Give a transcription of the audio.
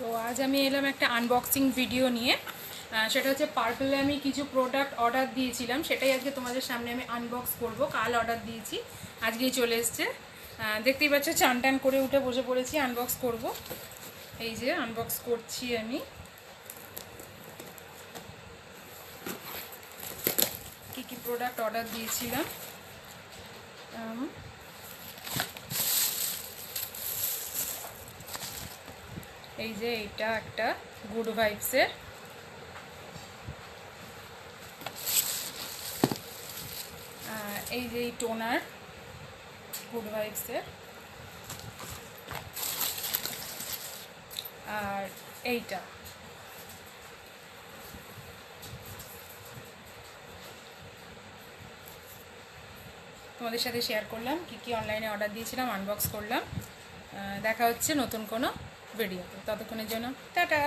তো আজ আমি এলাম একটা আনবক্সিং ভিডিও নিয়ে। সেটা হচ্ছে পার্পলে আমি কিছু প্রোডাক্ট অর্ডার দিয়েছিলাম, সেটাই আজকে তোমাদের সামনে আমি আনবক্স করব। কাল অর্ডার দিয়েছি, আজকেই চলে এসছে। দেখতেই পাচ্ছ, চান টান করে উঠে বসে পড়েছি, আনবক্স করব। এই যে আনবক্স করছি আমি। কি কি প্রোডাক্ট অর্ডার দিয়েছিলাম, এই যে এইটা একটা গুড ভাইবসের, এই যে এই টোনার গুড ভাইবসের, আর এইটা তোমাদের সাথে শেয়ার করলাম। কি কি অনলাইনে অর্ডার দিয়েছিলাম, আনবক্স করলাম। দেখা হচ্ছে নতুন কোনো ভিডিওতে, ততক্ষণের জন্য টাটা।